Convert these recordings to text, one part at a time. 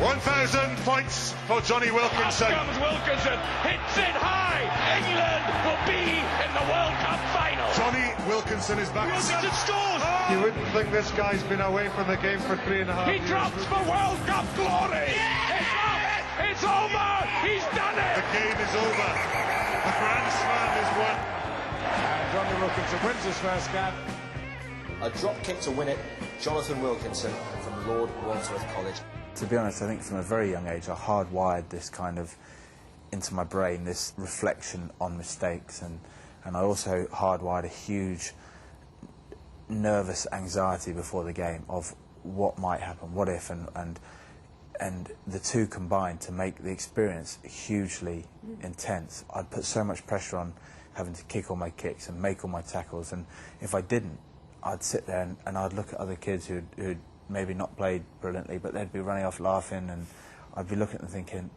1,000 points for Jonny Wilkinson. Up comes Wilkinson, hits it high. England will be in the World Cup final. Jonny Wilkinson is back. Wilkinson scores. You wouldn't think this guy's been away from the game for 3.5 years. He drops for World Cup glory. It's over. He's done it. The game is over. The Grand Slam is won. And Jonny Wilkinson wins his first cap. A drop kick to win it, Jonathan Wilkinson from Lord Wandsworth College. To be honest, I think from a very young age I hardwired this kind of into my brain, this reflection on mistakes, and I also hardwired a huge nervous anxiety before the game of what might happen, what if, and the two combined to make the experience hugely intense. I'd put so much pressure on having to kick all my kicks and make all my tackles, and if I didn't, I'd sit there and I'd look at other kids who'd maybe not played brilliantly, but they'd be running off laughing, and I'd be looking at them thinking,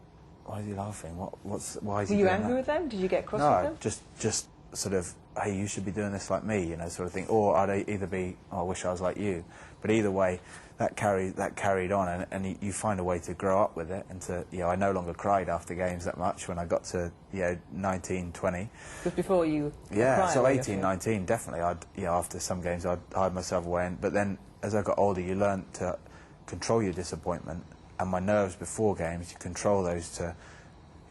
why is he laughing? Why is he doing that? Were you angry with them? Did you get cross with them? No, just sort of, hey, you should be doing this like me, you know, sort of thing. Or I'd either be, oh, I wish I was like you. But either way, that carried on, and you find a way to grow up with it. And to, you know, I no longer cried after games that much when I got to, 19, 20. Because before you Yeah, so 18, 19, definitely. After some games, I'd hide myself away. But then, as I got older, you learn to control your disappointment, and my nerves before games, you control those to,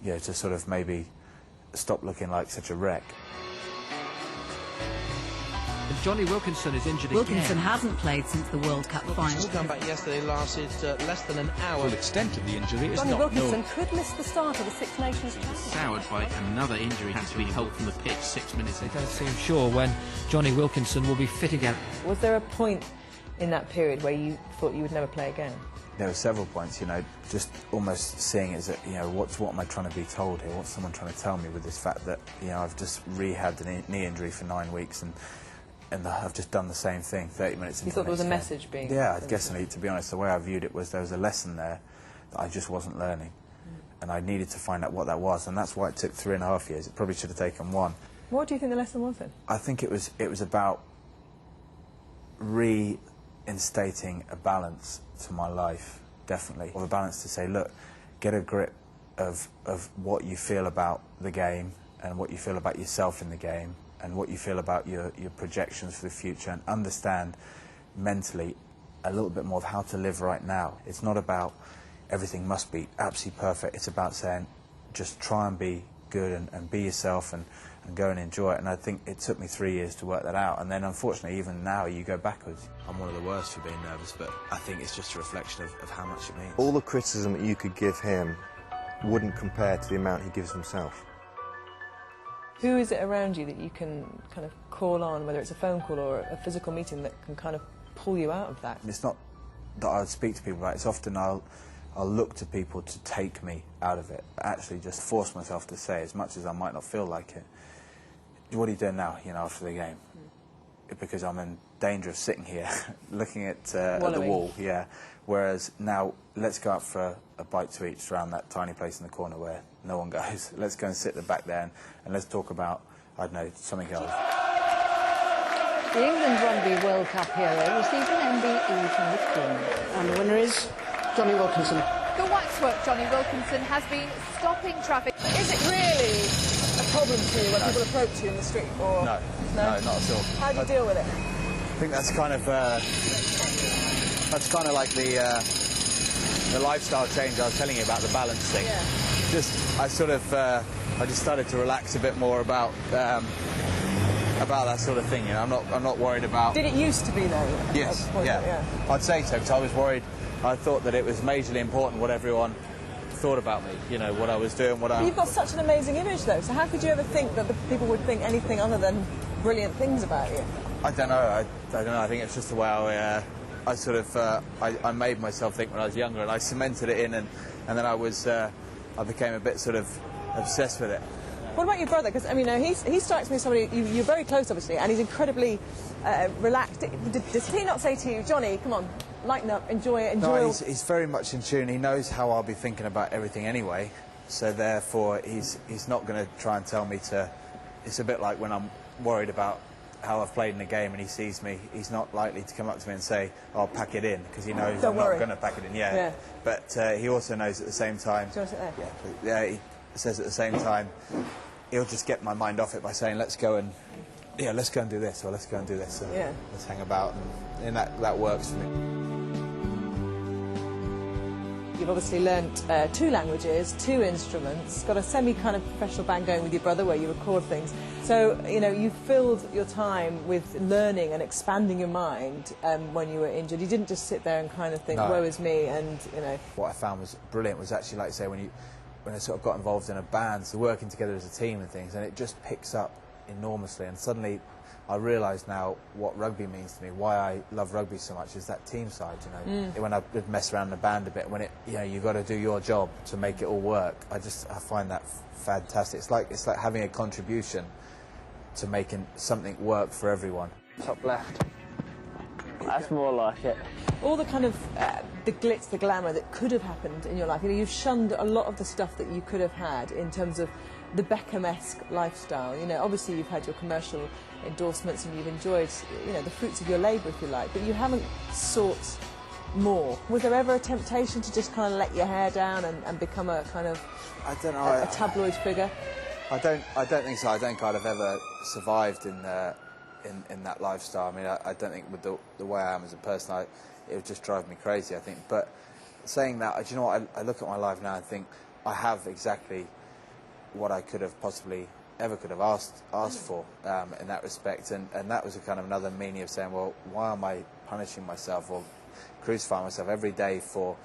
to sort of maybe stop looking like such a wreck. Jonny Wilkinson is injured Wilkinson again. hasn't played since the World Cup final. His comeback yesterday lasted less than an hour. The extent of the injury is Jonny not Wilkinson known. could miss the start of the Six Nations Championship. Soured by another injury, had to be held from the pitch 6 minutes. They don't seem sure when Jonny Wilkinson will be fit again. Was there a point in that period where you thought you would never play again? There were several points, just almost seeing it as, what am I trying to be told here? What's someone trying to tell me with this fact that, I've just rehabbed a knee injury for 9 weeks and I've just done the same thing 30 minutes into You thought there was a game. message being... Yeah, I guess, to be honest, the way I viewed it was there was a lesson there that I just wasn't learning. And I needed to find out what that was, and that's why it took 3.5 years. It probably should have taken 1. What do you think the lesson was then? I think it was about reinstating a balance to my life, definitely. Of a balance to say, look, get a grip of what you feel about the game and what you feel about yourself in the game and what you feel about your projections for the future, and understand mentally a little bit more of how to live right now. It's not about everything must be absolutely perfect. It's about saying, just try and be good and be yourself and go and enjoy it. And I think it took me 3 years to work that out. And then, unfortunately, even now, you go backwards. I'm one of the worst for being nervous, but I think it's just a reflection of how much it means. All the criticism that you could give him wouldn't compare to the amount he gives himself. Who is it around you that you can kind of call on, whether it's a phone call or a physical meeting, that can kind of pull you out of that? It's not that I would speak to people about it. It's often I'll look to people to take me out of it. I actually just force myself to say, as much as I might not feel like it, what are you doing now, after the game? Because I'm in danger of sitting here looking at the wall, yeah. Whereas now, let's go out for a bite to eat around that tiny place in the corner where no one goes. Let's go and sit at the back there and let's talk about, I don't know, something else. The England Rugby World Cup hero received an MBE from the Queen. And the winner is Jonny Wilkinson. The Waxwork Jonny Wilkinson has been stopping traffic. Is it really a problem to you when people approach you in the street? Or... No, not at all. How do you deal with it? I think that's kind of like the lifestyle change I was telling you about, the balance thing. Yeah. I just started to relax a bit more about that sort of thing. I'm not worried about. Did it used to be though? Yes. Yeah. I'd say so, because I was worried. I thought that it was majorly important what everyone thought about me. What I was doing, You've got such an amazing image though. So how could you ever think that the people would think anything other than brilliant things about you? I don't know. I don't know. I think it's just the way I made myself think when I was younger, and I cemented it in, and then I became a bit sort of obsessed with it. What about your brother? Because he strikes me as somebody you're very close, obviously, and he's incredibly relaxed. Does he not say to you, Jonny, come on, lighten up, enjoy it, enjoy? No, he's very much in tune. He knows how I'll be thinking about everything anyway, so therefore he's not going to try and tell me to. It's a bit like when I'm worried about how I've played in a game and he sees me, he's not likely to come up to me and say, "I'll pack it in," because he knows I'm not going to pack it in. Yeah. But he also knows at the same time. Do you want to sit there? Yeah. He says at the same time, he'll just get my mind off it by saying, "Let's go and let's go and do this," or "Let's go and do this." And let's hang about, and that works for me. You've obviously learnt 2 languages, 2 instruments, got a semi-kind of professional band going with your brother where you record things. So, you know, you filled your time with learning and expanding your mind when you were injured. You didn't just sit there and kind of think, woe is me, and, you know. What I found was brilliant was actually, like I say, when I sort of got involved in a band, so working together as a team and things, and it just picks up enormously, and suddenly I realise now what rugby means to me. Why I love rugby so much is that team side, you know. When I would mess around in the band a bit, when you've got to do your job to make it all work. I find that fantastic. It's like having a contribution to making something work for everyone. Top left. That's more like it. All the kind of the glitz, the glamour that could have happened in your life. You know, you've shunned a lot of the stuff that you could have had in terms of the Beckham-esque lifestyle. You know, obviously you've had your commercial endorsements and you've enjoyed, you know, the fruits of your labour, if you like, but you haven't sought more. Was there ever a temptation to just kind of let your hair down and become a kind of a tabloid figure? I don't think so. I don't think I'd have ever survived in that lifestyle. I mean, I don't think with the way I am as a person, it would just drive me crazy, I think. But saying that, do you know what? I look at my life now and think I have exactly what I could have asked for in that respect, and that was a kind of another meaning of saying, well, why am I punishing myself or crucifying myself every day for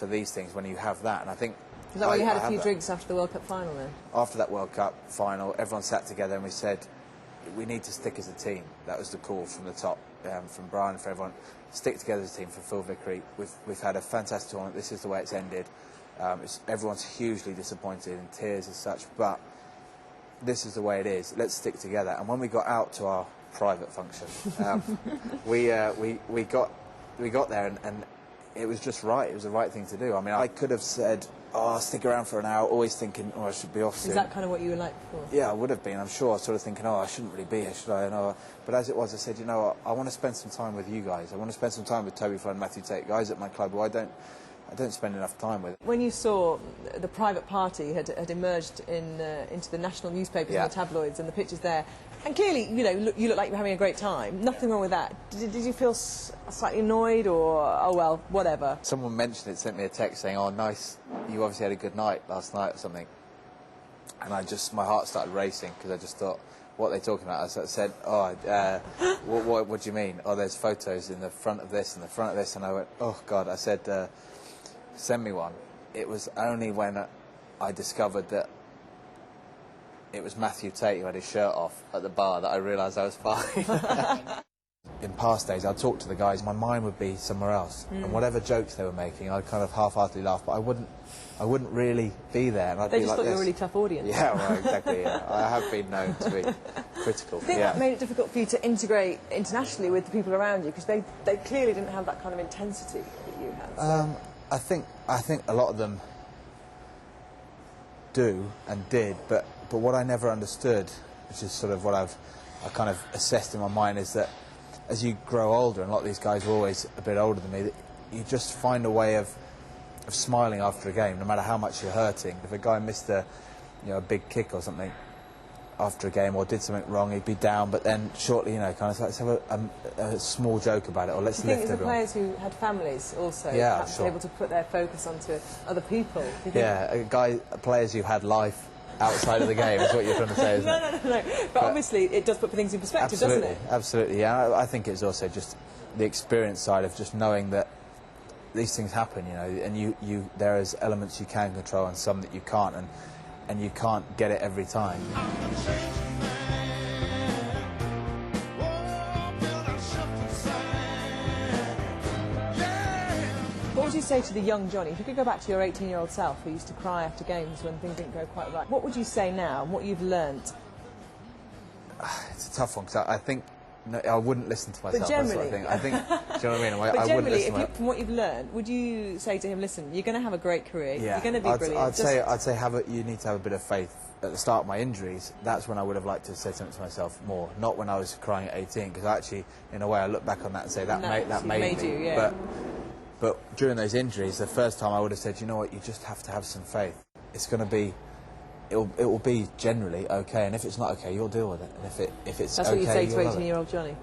these things when you have that? And I think is that why you had a few drinks after the World Cup final then? After that World Cup final, everyone sat together and we said we need to stick as a team. That was the call from the top, from Brian, for everyone. Stick together as a team for full victory. We've had a fantastic tournament. This is the way it's ended. Everyone's hugely disappointed, in tears as such, but this is the way it is. Let's stick together. And when we got out to our private function, we got there and it was just right. It was the right thing to do. I mean, I could have said, "Oh, I'll stick around for an hour," always thinking, "Oh, I should be off soon." Is that kind of what you were like before? Yeah, I would have been, I'm sure. Sort of thinking, "Oh, I shouldn't really be here, should I?" But as it was, I said, "You know what? I want to spend some time with you guys. I want to spend some time with Toby Flood and Matthew Tate, guys at my club who I don't spend enough time with." When you saw the private party had emerged into the national newspapers and the tabloids and the pictures there, and clearly, you know, you look like you're having a great time. Nothing wrong with that. Did you feel slightly annoyed, or oh well, whatever? Someone mentioned it, sent me a text saying, "Oh, nice, you obviously had a good night last night," or something. And my heart started racing because I just thought, what are they talking about? I said, "Oh, what do you mean? Oh, there's photos in the front of this and the front of this," and I went, "Oh God!" I said, "Send me one." It was only when I discovered that it was Matthew Tate who had his shirt off at the bar that I realised I was fine. In past days, I'd talk to the guys, my mind would be somewhere else, and whatever jokes they were making, I'd kind of half-heartedly laugh, but I wouldn't really be there. And I'd they be just like thought you this. were a really tough audience. Yeah, well, exactly. Yeah. I have been known to be critical. I think that made it difficult for you to integrate internationally with the people around you, because they clearly didn't have that kind of intensity that you had. So. I think a lot of them do and did, but what I never understood, which is sort of what I kind of assessed in my mind, is that as you grow older, and a lot of these guys were always a bit older than me, that you just find a way of smiling after a game, no matter how much you're hurting. If a guy missed a big kick or something after a game, or did something wrong, he'd be down, but then shortly, kind of let's have a small joke about it, or let's lift everyone. I think it was the players who had families also, perhaps able to put their focus onto other people. Yeah, players who had life outside of the game is what you're trying to say, isn't it? No. But obviously it does put things in perspective, doesn't it? Absolutely, yeah. I think it's also just the experience side of just knowing that these things happen, and there is elements you can control and some that you can't, and you can't get it every time. What would you say to the young Jonny? If you could go back to your 18-year-old self who used to cry after games when things didn't go quite right, what would you say now, and what you've learnt? It's a tough one, because I think I wouldn't listen to myself. But generally, that's what I think. Do you know what I mean? But generally, from what you've learned, would you say to him, "Listen, you're going to have a great career. You're going to be brilliant"? I'd say you need to have a bit of faith at the start of my injuries, that's when I would have liked to have said something to myself more, not when I was crying at 18, because actually, in a way, I look back on that and say that made me. You, yeah. But during those injuries, the first time I would have said, you know what, you just have to have some faith. It's going to be, it will be generally okay, and if it's not okay, you'll deal with it. And if it's that's okay, what you say to you'll love it. 18-year-old Jonny.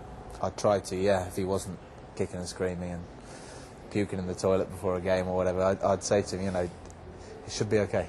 I'd try to, yeah, if he wasn't kicking and screaming and puking in the toilet before a game or whatever, I'd say to him, you know, it should be okay.